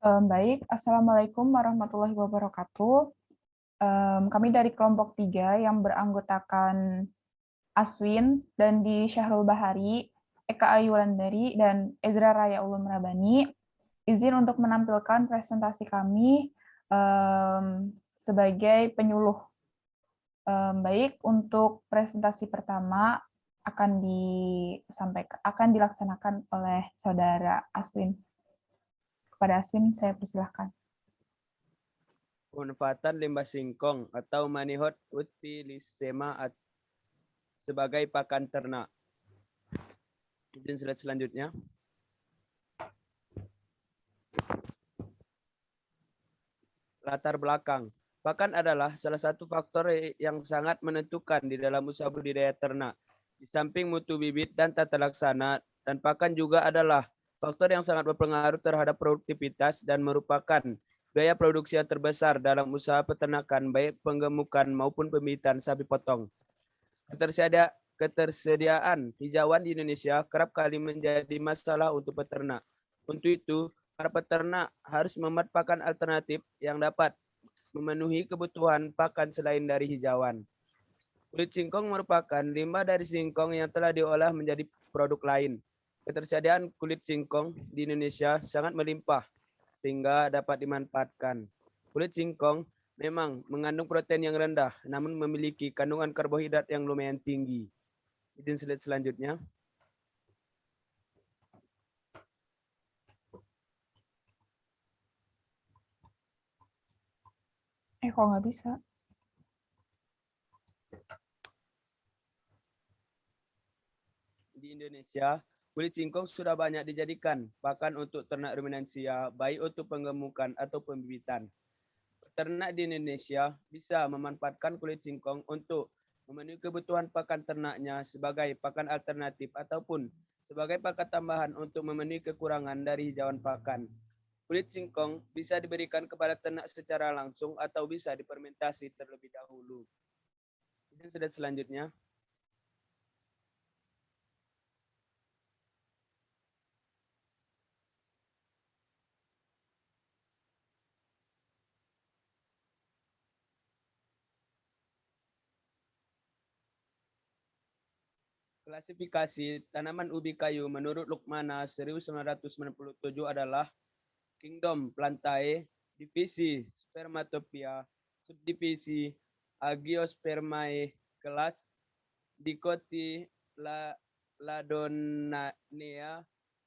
Baik, Assalamualaikum warahmatullahi wabarakatuh. Kami dari kelompok 3 yang beranggotakan Aswin, Dandi Syahrul Bahari, Eka Ayu Wulandari, dan Ezra Raya Ulum Rabani. Izin untuk menampilkan presentasi kami sebagai penyuluh. Baik, untuk presentasi pertama akan dilaksanakan oleh Saudara Aswin. Kepada Aswin, saya persilahkan. Pemanfaatan limbah singkong atau manihot utilisema sebagai pakan ternak. Izin slide selanjutnya. Latar belakang. Pakan adalah salah satu faktor yang sangat menentukan di dalam usaha budidaya ternak. Di samping mutu bibit dan tata laksana, dan pakan juga adalah faktor yang sangat berpengaruh terhadap produktivitas dan merupakan biaya produksi yang terbesar dalam usaha peternakan, baik penggemukan maupun pembibitan sapi potong. Ketersediaan hijauan di Indonesia kerap kali menjadi masalah untuk peternak. Untuk itu, para peternak harus membuat pakan alternatif yang dapat memenuhi kebutuhan pakan selain dari hijauan. Kulit singkong merupakan limbah dari singkong yang telah diolah menjadi produk lain. Ketersediaan kulit singkong di Indonesia sangat melimpah sehingga dapat dimanfaatkan. Kulit singkong memang mengandung protein yang rendah, namun memiliki kandungan karbohidrat yang lumayan tinggi. Izin slide selanjutnya. Kok nggak bisa? Di Indonesia, kulit singkong sudah banyak dijadikan pakan untuk ternak ruminansia, baik untuk penggemukan atau pembibitan. Peternak di Indonesia bisa memanfaatkan kulit singkong untuk memenuhi kebutuhan pakan ternaknya sebagai pakan alternatif ataupun sebagai pakan tambahan untuk memenuhi kekurangan dari hijauan pakan. Kulit singkong bisa diberikan kepada ternak secara langsung atau bisa difermentasi terlebih dahulu. Ini sudah selanjutnya. Klasifikasi tanaman ubi kayu menurut Lukmana 1997 adalah Kingdom Plantae, divisi Spermatopia, subdivisi Agiospermae, kelas Dicotyledonea,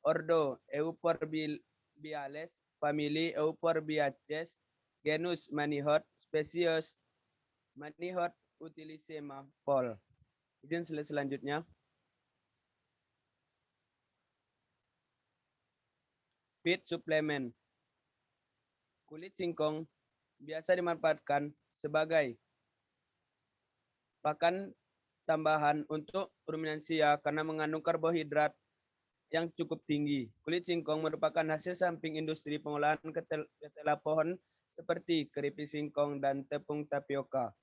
ordo Euphorbiales, famili Euphorbiaceae, genus Manihot, spesies Manihot utilisema, Paul. Izin selanjutnya. Feed supplement. Kulit singkong biasa dimanfaatkan sebagai pakan tambahan untuk ruminansia karena mengandung karbohidrat yang cukup tinggi. Kulit singkong merupakan hasil samping industri pengolahan ketela pohon seperti keripik singkong dan tepung tapioka.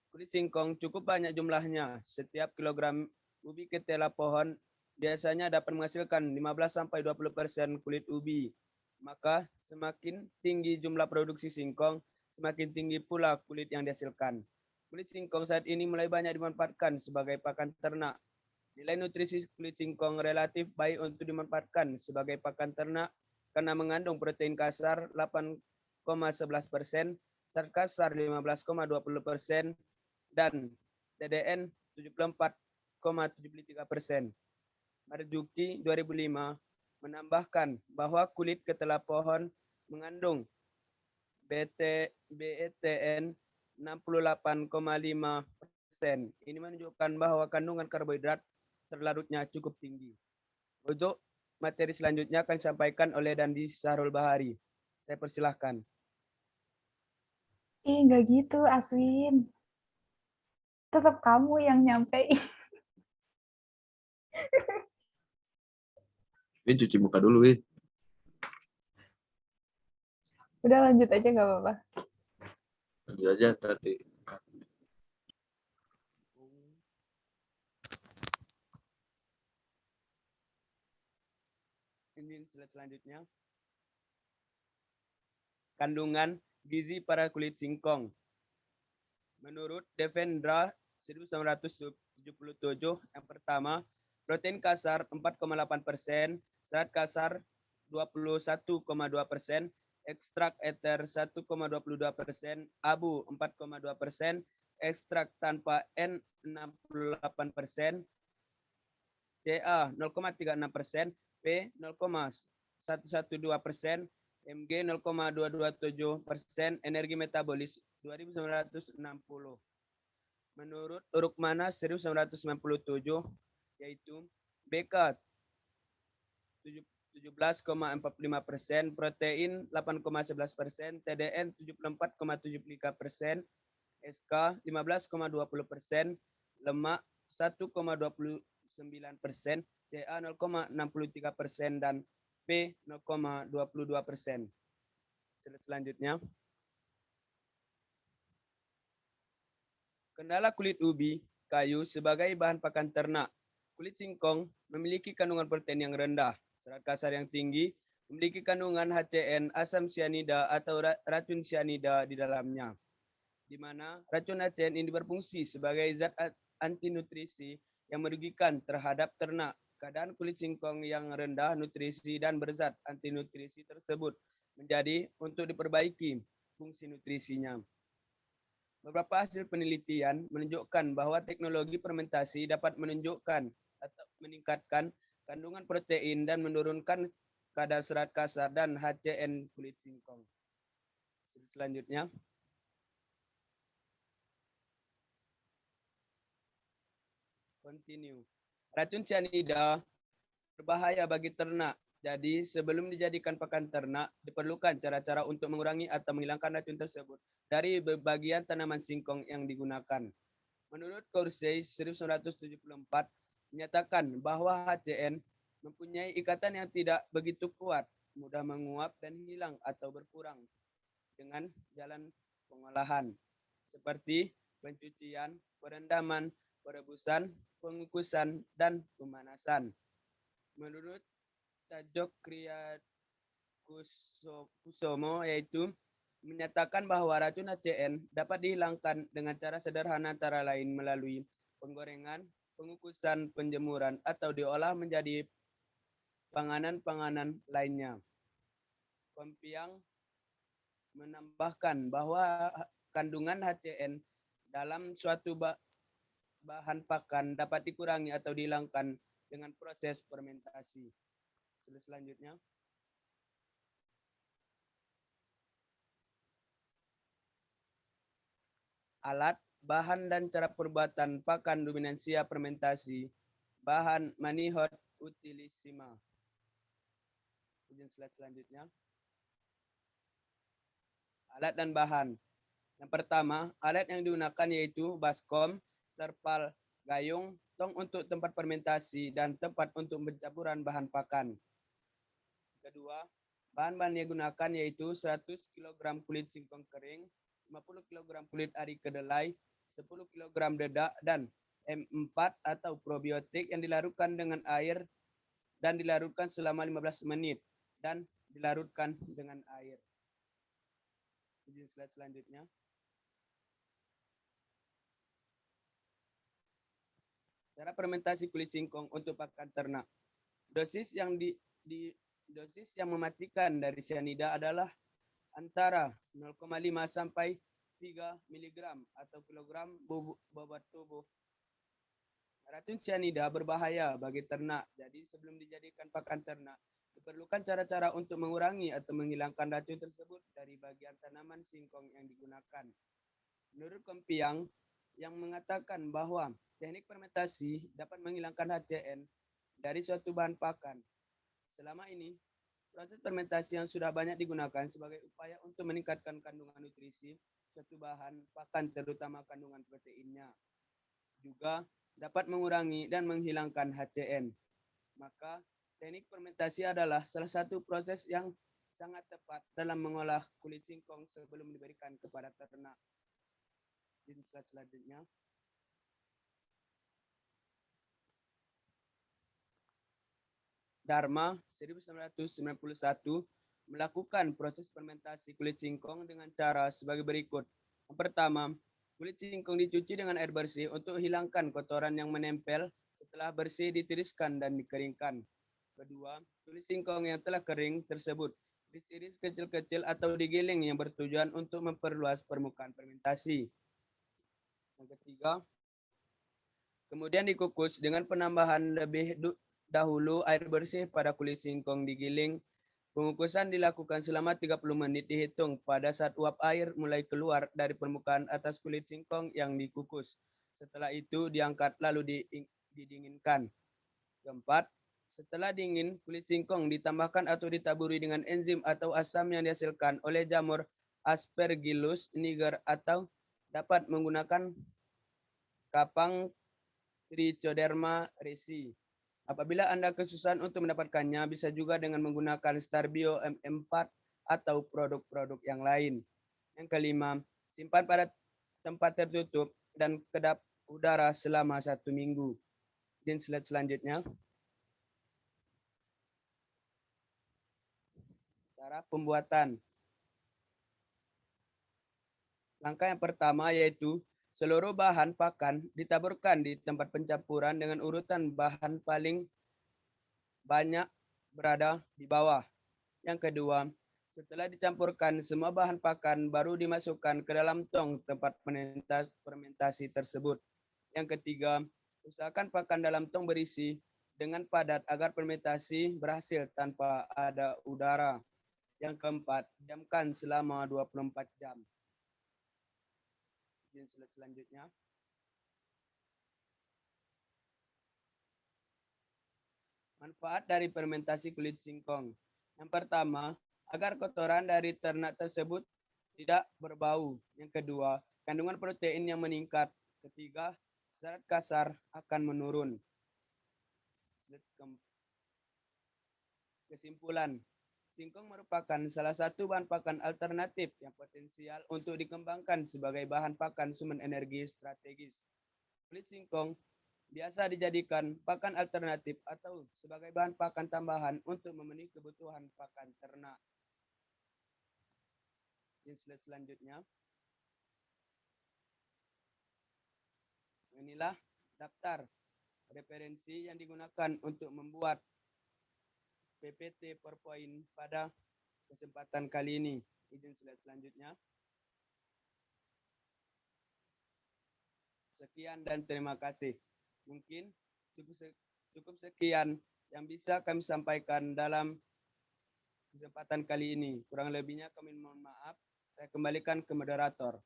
Kulit singkong cukup banyak jumlahnya. Setiap kilogram ubi ketela pohon biasanya dapat menghasilkan 15-20% kulit ubi. Maka semakin tinggi jumlah produksi singkong, semakin tinggi pula kulit yang dihasilkan. Kulit singkong saat ini mulai banyak dimanfaatkan sebagai pakan ternak. Nilai nutrisi kulit singkong relatif baik untuk dimanfaatkan sebagai pakan ternak karena mengandung protein kasar 8,11%, zat kasar 15,20%, dan TDN 74,73%. Marzuki 2005 menambahkan bahwa kulit ketela pohon mengandung BETN 68,5%. Ini menunjukkan bahwa kandungan karbohidrat terlarutnya cukup tinggi. Untuk materi selanjutnya akan disampaikan oleh Dandi Syahrul Bahari. Saya persilahkan. Nggak gitu, Aswin. Tetap kamu yang nyampein. Win cuci muka dulu, Win. Udah lanjut aja nggak apa-apa. Lanjut aja tadi. Ini slide selanjutnya. kandungan gizi pada kulit singkong. Menurut Devendra 1977, yang pertama, protein kasar 4,8%, serat kasar 21,2%, ekstrak eter 1,22%, abu 4,2%, ekstrak tanpa N 68%, Ca 0,36%, P 0,112%, Mg 0,227%, energi metabolis 2960. Menurut Rukmana 1997, yaitu BK 17,45%, protein 8,11%, TDN 74,73%, SK 15,20%, lemak 1,29%, Ca 0,63%, dan P 0,22%. Selanjutnya, kendala kulit ubi kayu sebagai bahan pakan ternak. Kulit singkong memiliki kandungan protein yang rendah, serat kasar yang tinggi, memiliki kandungan HCN, asam sianida atau racun sianida di dalamnya, di mana racun HCN ini berfungsi sebagai zat anti nutrisi yang merugikan terhadap ternak. Keadaan kulit singkong yang rendah nutrisi dan berzat anti nutrisi tersebut menjadi untuk diperbaiki fungsi nutrisinya. Beberapa hasil penelitian menunjukkan bahwa teknologi fermentasi dapat menunjukkan atau meningkatkan kandungan protein dan menurunkan kadar serat kasar dan HCN kulit singkong. Selanjutnya, continue. Racun sianida berbahaya bagi ternak. Jadi, sebelum dijadikan pakan ternak, diperlukan cara-cara untuk mengurangi atau menghilangkan racun tersebut dari bagian tanaman singkong yang digunakan. Menurut Coursey 1974, menyatakan bahwa HCN mempunyai ikatan yang tidak begitu kuat, mudah menguap dan hilang atau berkurang dengan jalan pengolahan, seperti pencucian, perendaman, perebusan, pengukusan, dan pemanasan. Menurut Tajok Kusomo, yaitu menyatakan bahwa racun HCN dapat dihilangkan dengan cara sederhana antara lain melalui penggorengan, pengukusan, penjemuran, atau diolah menjadi panganan-panganan lainnya. Kompiang menambahkan bahwa kandungan HCN dalam suatu bahan pakan dapat dikurangi atau dihilangkan dengan proses fermentasi. Selanjutnya, alat, bahan, dan cara perbuatan pakan dominansia fermentasi bahan Manihot utilissima. Slide selanjutnya, alat dan bahan. Yang pertama, alat yang digunakan yaitu baskom, terpal, gayung, tong untuk tempat fermentasi, dan tempat untuk pencaburan bahan pakan. Kedua, bahan-bahan yang digunakan yaitu 100 kg kulit singkong kering, 50 kg kulit ari kedelai, 10 kg dedak, dan M4 atau probiotik yang dilarutkan dengan air dan dilarutkan selama 15 menit dan dilarutkan dengan air. Slide selanjutnya. Cara fermentasi kulit singkong untuk pakan ternak. Dosis yang dosis yang mematikan dari sianida adalah antara 0,5 sampai 3 mg atau kilogram bobot tubuh. Racun sianida berbahaya bagi ternak, jadi sebelum dijadikan pakan ternak, diperlukan cara-cara untuk mengurangi atau menghilangkan racun tersebut dari bagian tanaman singkong yang digunakan. Menurut Kompiang, yang mengatakan bahwa teknik fermentasi dapat menghilangkan HCN dari suatu bahan pakan. Selama ini, proses fermentasi yang sudah banyak digunakan sebagai upaya untuk meningkatkan kandungan nutrisi suatu bahan pakan, terutama kandungan proteinnya. Juga dapat mengurangi dan menghilangkan HCN. Maka, teknik fermentasi adalah salah satu proses yang sangat tepat dalam mengolah kulit singkong sebelum diberikan kepada ternak. Di slide selanjutnya. Dharma 1991 melakukan proses fermentasi kulit singkong dengan cara sebagai berikut. Yang pertama, kulit singkong dicuci dengan air bersih untuk hilangkan kotoran yang menempel. Setelah bersih, ditiriskan dan dikeringkan. Kedua, kulit singkong yang telah kering tersebut diiris kecil-kecil atau digiling yang bertujuan untuk memperluas permukaan fermentasi. Yang ketiga, kemudian dikukus dengan penambahan lebih dahulu air bersih pada kulit singkong digiling. Pengukusan dilakukan selama 30 menit dihitung pada saat uap air mulai keluar dari permukaan atas kulit singkong yang dikukus. Setelah itu diangkat lalu didinginkan. Keempat, setelah dingin, kulit singkong ditambahkan atau ditaburi dengan enzim atau asam yang dihasilkan oleh jamur Aspergillus niger atau dapat menggunakan kapang Trichoderma resi. Apabila Anda kesusahan untuk mendapatkannya, bisa juga dengan menggunakan Starbio MM4 atau produk-produk yang lain. Yang kelima, simpan pada tempat tertutup dan kedap udara selama 1 minggu. Dan slide selanjutnya. Cara pembuatan. Langkah yang pertama yaitu seluruh bahan pakan ditaburkan di tempat pencampuran dengan urutan bahan paling banyak berada di bawah. Yang kedua, setelah dicampurkan semua bahan pakan baru dimasukkan ke dalam tong tempat fermentasi tersebut. Yang ketiga, usahakan pakan dalam tong berisi dengan padat agar fermentasi berhasil tanpa ada udara. Yang keempat, diamkan selama 24 jam. Selanjutnya. Manfaat dari fermentasi kulit singkong. Yang pertama, agar kotoran dari ternak tersebut tidak berbau. Yang kedua, kandungan protein yang meningkat. Ketiga, zat kasar akan menurun. Kesimpulan, singkong merupakan salah satu bahan pakan alternatif yang potensial untuk dikembangkan sebagai bahan pakan sumber energi strategis. Kulit singkong biasa dijadikan pakan alternatif atau sebagai bahan pakan tambahan untuk memenuhi kebutuhan pakan ternak. Di slide selanjutnya. Inilah daftar referensi yang digunakan untuk membuat PPT PowerPoint pada kesempatan kali ini. Izin slide selanjutnya. Sekian dan terima kasih. Mungkin cukup sekian yang bisa kami sampaikan dalam kesempatan kali ini. Kurang lebihnya kami mohon maaf. Saya kembalikan ke moderator.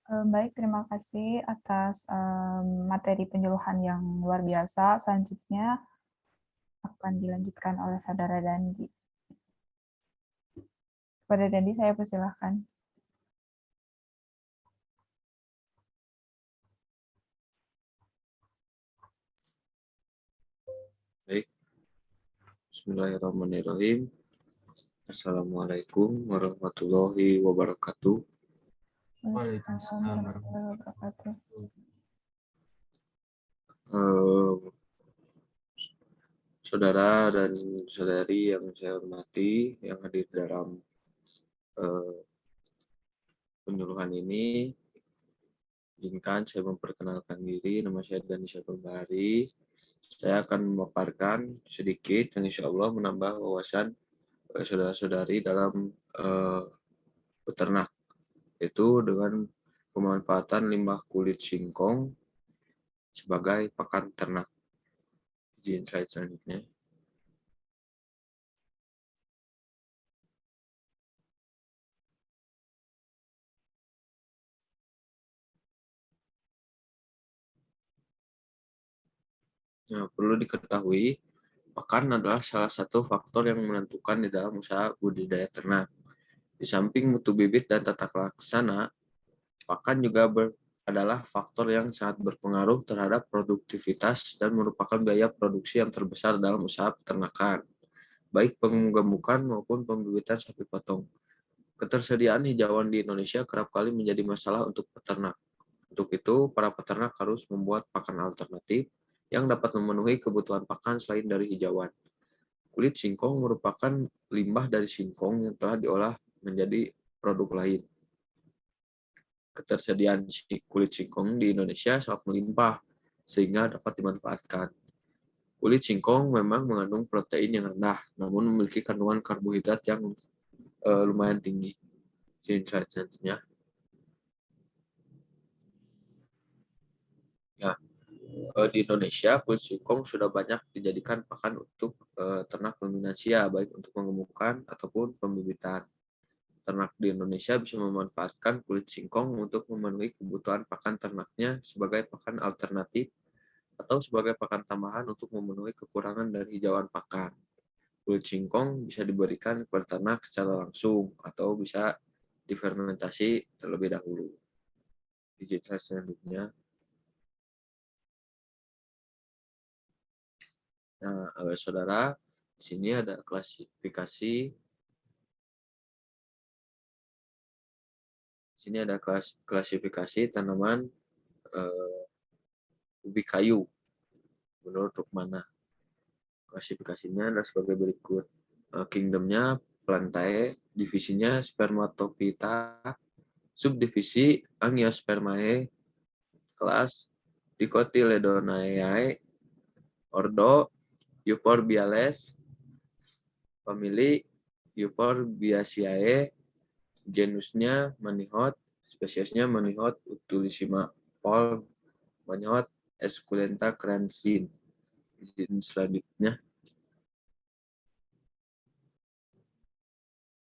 Baik, terima kasih atas materi penyuluhan yang luar biasa. Selanjutnya akan dilanjutkan oleh Saudara Dandi. Kepada Dandi, saya persilahkan. Baik. Bismillahirrahmanirrahim. Assalamualaikum warahmatullahi wabarakatuh. Waalaikumsalam warahmatullahi wabarakatuh. Saudara dan saudari yang saya hormati, yang hadir dalam penyuluhan ini, izinkan saya memperkenalkan diri. Nama saya Dani Syaful Bahari. Saya akan memaparkan sedikit yang insya Allah menambah wawasan saudara-saudari dalam beternak, yaitu dengan pemanfaatan limbah kulit singkong sebagai pakan ternak. Izin slide selanjutnya. Nah, perlu diketahui, pakan adalah salah satu faktor yang menentukan di dalam usaha budidaya ternak. Di samping mutu bibit dan tata laksana, pakan juga adalah faktor yang sangat berpengaruh terhadap produktivitas dan merupakan biaya produksi yang terbesar dalam usaha peternakan, baik penggemukan maupun pembibitan sapi potong. Ketersediaan hijauan di Indonesia kerap kali menjadi masalah untuk peternak. Untuk itu, para peternak harus membuat pakan alternatif yang dapat memenuhi kebutuhan pakan selain dari hijauan. Kulit singkong merupakan limbah dari singkong yang telah diolah menjadi produk lain. Ketersediaan kulit singkong di Indonesia sangat melimpah, sehingga dapat dimanfaatkan. Kulit singkong memang mengandung protein yang rendah, namun memiliki kandungan karbohidrat yang lumayan tinggi. Selanjutnya, ya, di Indonesia kulit singkong sudah banyak dijadikan pakan untuk ternak ruminansia, baik untuk pengemukan ataupun pembibitan. Ternak di Indonesia bisa memanfaatkan kulit singkong untuk memenuhi kebutuhan pakan ternaknya sebagai pakan alternatif atau sebagai pakan tambahan untuk memenuhi kekurangan dari hijauan pakan. Kulit singkong bisa diberikan kepada ternak secara langsung atau bisa difermentasi terlebih dahulu. Digital selanjutnya. Nah, saudara, di sini ada klasifikasi. Di sini ada klasifikasi tanaman ubi kayu menurut Rukmana. Klasifikasinya adalah sebagai berikut. Kingdomnya Plantae, divisinya Spermatophyta, subdivisi Angiospermae, kelas Dicotyledonaceae, ordo Euphorbiales, famili Euphorbiaceae, genusnya Manihot, spesiesnya Manihot utulissima, Paul Manihot esculenta cransins. Selanjutnya.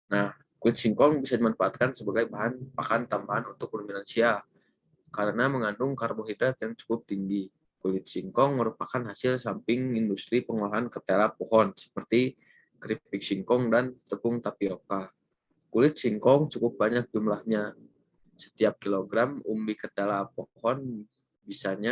Nah, kulit singkong bisa dimanfaatkan sebagai bahan pakan tambahan untuk ruminansia karena mengandung karbohidrat yang cukup tinggi. Kulit singkong merupakan hasil samping industri pengolahan ketela pohon seperti keripik singkong dan tepung tapioka. Kulit singkong cukup banyak jumlahnya. Setiap kilogram umbi ketela pohon bisanya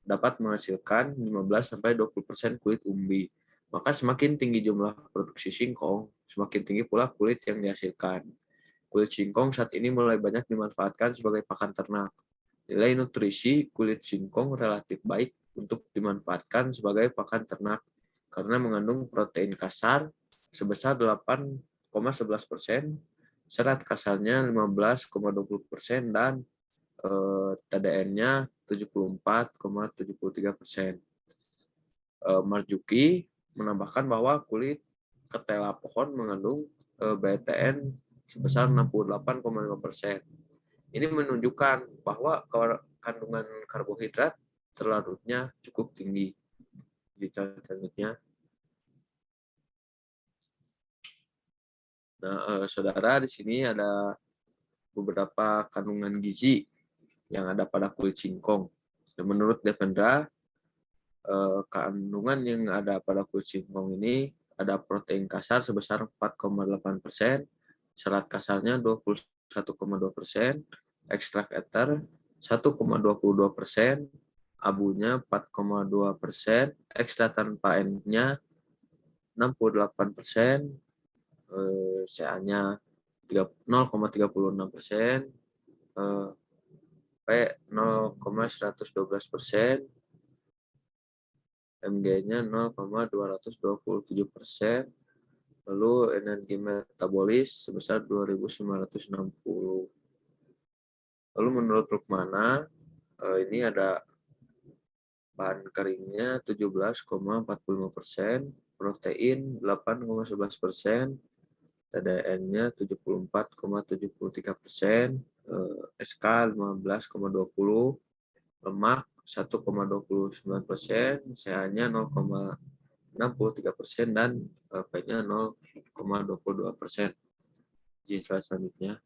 dapat menghasilkan 15-20% kulit umbi. Maka semakin tinggi jumlah produksi singkong, semakin tinggi pula kulit yang dihasilkan. Kulit singkong saat ini mulai banyak dimanfaatkan sebagai pakan ternak. Nilai nutrisi kulit singkong relatif baik untuk dimanfaatkan sebagai pakan ternak karena mengandung protein kasar sebesar 8,11%, serat kasarnya 15,20%, dan TDN-nya 74,73%. Marzuki menambahkan bahwa kulit ketela pohon mengandung BTN sebesar 68,5%. Ini menunjukkan bahwa kandungan karbohidrat terlarutnya cukup tinggi. Di chart selanjutnya. Nah, saudara, di sini ada beberapa kandungan gizi yang ada pada kulit singkong. Dan menurut Devendra, kandungan yang ada pada kulit singkong ini ada protein kasar sebesar 4,8%, serat kasarnya 21,2%, ekstrak eter 1,22%, abunya 4,2%, ekstrak tanpa N-nya 68%, CA-nya 0,36%, P 0,112%, Mg-nya 0,227%, lalu energi metabolis sebesar 2.960. Lalu menurut Rukmana, ini ada bahan keringnya 17,45%, protein 8,11%, TDN-nya 74,73%, SK 15,20%, lemak 1,29%, CA-nya 0,63%, dan P-nya 0,22%. Jika selanjutnya.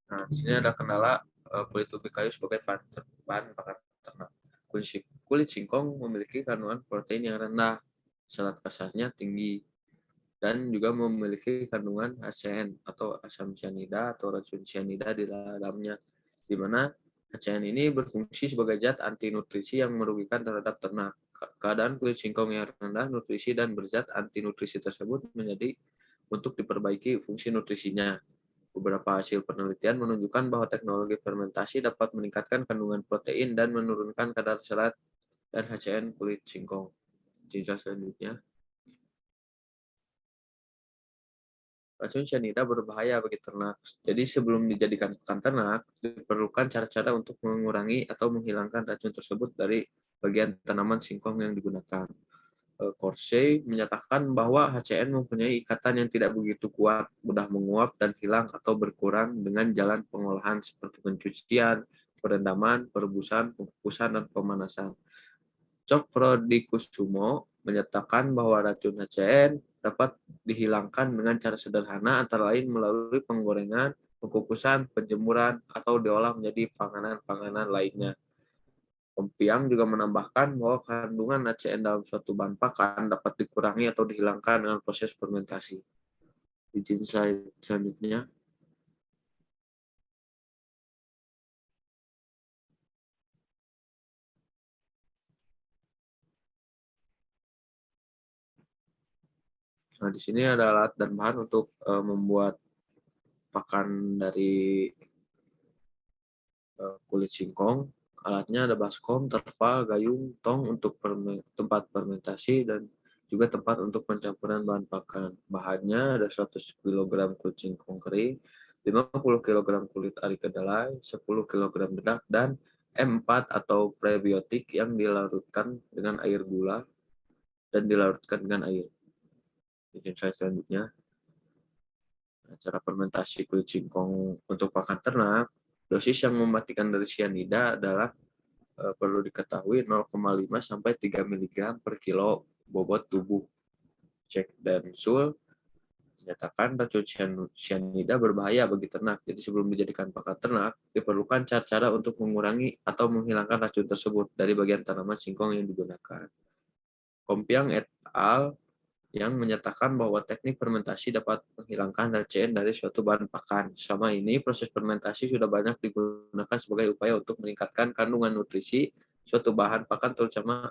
Nah, di sini ada kendala kulit ubi kayu sebagai bahan pakan ternak. Kulit singkong memiliki kandungan protein yang rendah, serat kasarnya tinggi, dan juga memiliki kandungan HCN atau asam cyanida atau racun cyanida di dalamnya, di mana HCN ini berfungsi sebagai zat anti nutrisi yang merugikan terhadap ternak. Keadaan kulit singkong yang rendah nutrisi dan berzat anti nutrisi tersebut menjadi untuk diperbaiki fungsi nutrisinya. Beberapa hasil penelitian menunjukkan bahwa teknologi fermentasi dapat meningkatkan kandungan protein dan menurunkan kadar serat dan HCN kulit singkong. Jenjang selanjutnya, racun cyanida berbahaya bagi ternak. Jadi sebelum dijadikan pakan ternak, diperlukan cara-cara untuk mengurangi atau menghilangkan racun tersebut dari bagian tanaman singkong yang digunakan. Corset menyatakan bahwa HCN mempunyai ikatan yang tidak begitu kuat, mudah menguap dan hilang atau berkurang dengan jalan pengolahan seperti pencucian, perendaman, perebusan, pengukusan, dan pemanasan. Cokrodikusumo menyatakan bahwa racun HCN dapat dihilangkan dengan cara sederhana antara lain melalui penggorengan, pengukusan, penjemuran, atau diolah menjadi panganan-panganan lainnya. Kompiang juga menambahkan bahwa kandungan HCN dalam suatu bahan pakan dapat dikurangi atau dihilangkan dengan proses fermentasi. Izin slide selanjutnya. Nah, di sini ada alat dan bahan untuk membuat pakan dari kulit singkong. Alatnya ada baskom, terpal, gayung, tong untuk tempat fermentasi, dan juga tempat untuk pencampuran bahan pakan. Bahannya ada 100 kg kulit singkong kering, 50 kg kulit ari kedelai, 10 kg dedak, dan M4 atau prebiotik yang dilarutkan dengan air gula dan dilarutkan dengan air. Izin saya selanjutnya. Cara fermentasi kulit singkong untuk pakan ternak, dosis yang mematikan dari cyanida adalah perlu diketahui 0,5 sampai 3 mg per kilo bobot tubuh. Jack dan Sul menyatakan racun cyanida berbahaya bagi ternak. Jadi sebelum dijadikan pakan ternak, diperlukan cara-cara untuk mengurangi atau menghilangkan racun tersebut dari bagian tanaman singkong yang digunakan. Kompiang et al. Yang menyatakan bahwa teknik fermentasi dapat menghilangkan HCN dari suatu bahan pakan. Selama ini, proses fermentasi sudah banyak digunakan sebagai upaya untuk meningkatkan kandungan nutrisi suatu bahan pakan, terutama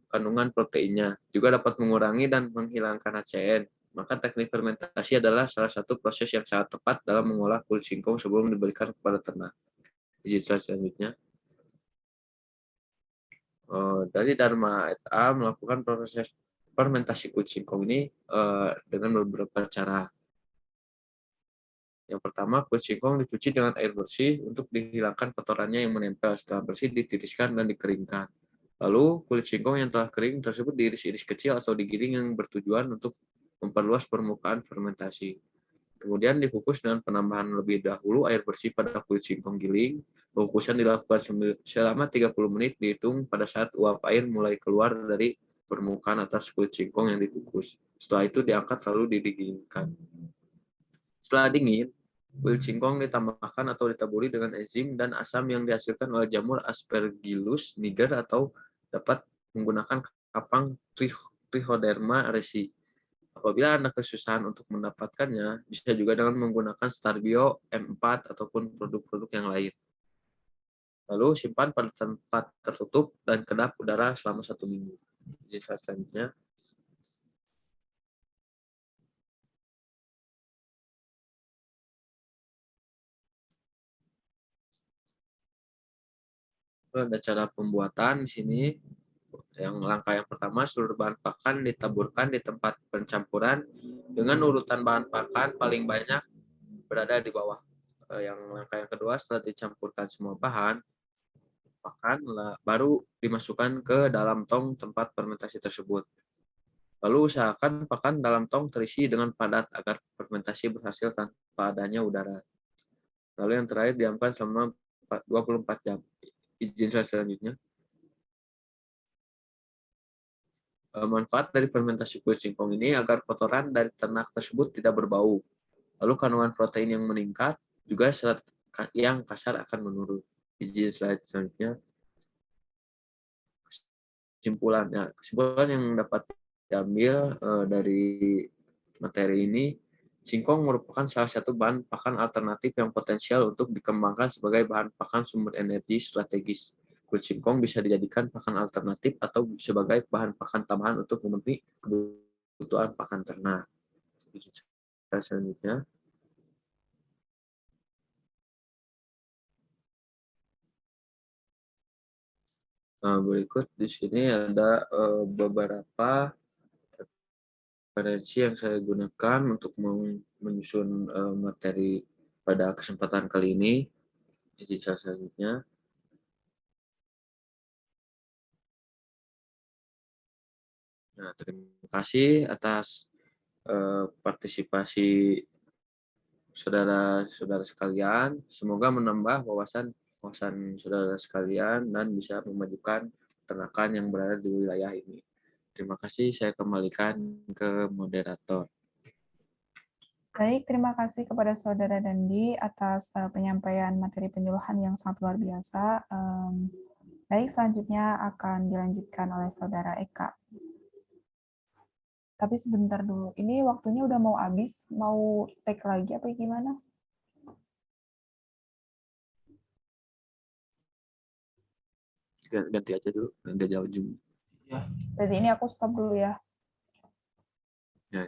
kandungan proteinnya. Juga dapat mengurangi dan menghilangkan HCN. Maka teknik fermentasi adalah salah satu proses yang sangat tepat dalam mengolah kulit singkong sebelum diberikan kepada ternak. Izin selanjutnya. Dari Dharma et al. Melakukan proses fermentasi kulit singkong ini dengan beberapa cara. Yang pertama, kulit singkong dicuci dengan air bersih untuk dihilangkan kotorannya yang menempel. Setelah bersih, ditiriskan dan dikeringkan. Lalu, kulit singkong yang telah kering tersebut diiris-iris kecil atau digiling yang bertujuan untuk memperluas permukaan fermentasi. Kemudian dikukus dengan penambahan lebih dahulu air bersih pada kulit singkong giling. Pengukusan dilakukan selama 30 menit dihitung pada saat uap air mulai keluar dari permukaan atas kulit singkong yang dikukus. Setelah itu diangkat lalu didinginkan. Setelah dingin, kulit singkong ditambahkan atau ditaburi dengan enzim dan asam yang dihasilkan oleh jamur Aspergillus niger atau dapat menggunakan kapang Trichoderma resi. Apabila Anda kesusahan untuk mendapatkannya, bisa juga dengan menggunakan Starbio, M4, ataupun produk-produk yang lain. Lalu simpan pada tempat tertutup dan kedap udara selama 1 minggu. Jadi selanjutnya. Ada cara pembuatan di sini. Yang langkah yang pertama, seluruh bahan pakan ditaburkan di tempat pencampuran dengan urutan bahan pakan paling banyak berada di bawah. Yang langkah yang kedua, setelah dicampurkan semua bahan pakan, baru dimasukkan ke dalam tong tempat fermentasi tersebut. Lalu usahakan pakan dalam tong terisi dengan padat agar fermentasi berhasil tanpa adanya udara. Lalu yang terakhir, diamkan selama 24 jam. Izin saya selanjutnya. Manfaat dari fermentasi kulit singkong ini agar kotoran dari ternak tersebut tidak berbau. Lalu kandungan protein yang meningkat, juga serat yang kasar akan menurun. Izin slide selanjutnya. Kesimpulan yang dapat diambil dari materi ini, singkong merupakan salah satu bahan pakan alternatif yang potensial untuk dikembangkan sebagai bahan pakan sumber energi strategis. kulit singkong bisa dijadikan pakan alternatif atau sebagai bahan pakan tambahan untuk memenuhi kebutuhan pakan ternak. Selanjutnya, berikut di sini ada beberapa referensi yang saya gunakan untuk menyusun materi pada kesempatan kali ini. Di selanjutnya. Nah, terima kasih atas partisipasi saudara-saudara sekalian. Semoga menambah wawasan saudara sekalian dan bisa memajukan peternakan yang berada di wilayah ini. Terima kasih, saya kembalikan ke moderator. Baik, terima kasih kepada Saudara Dandi atas penyampaian materi penyuluhan yang sangat luar biasa. Baik, selanjutnya akan dilanjutkan oleh Saudara Eka. Tapi sebentar dulu, ini waktunya udah mau habis, mau take lagi apa gimana? Ganti aja dulu, nggak jauh juga. Jadi ini aku stop dulu ya. Ya.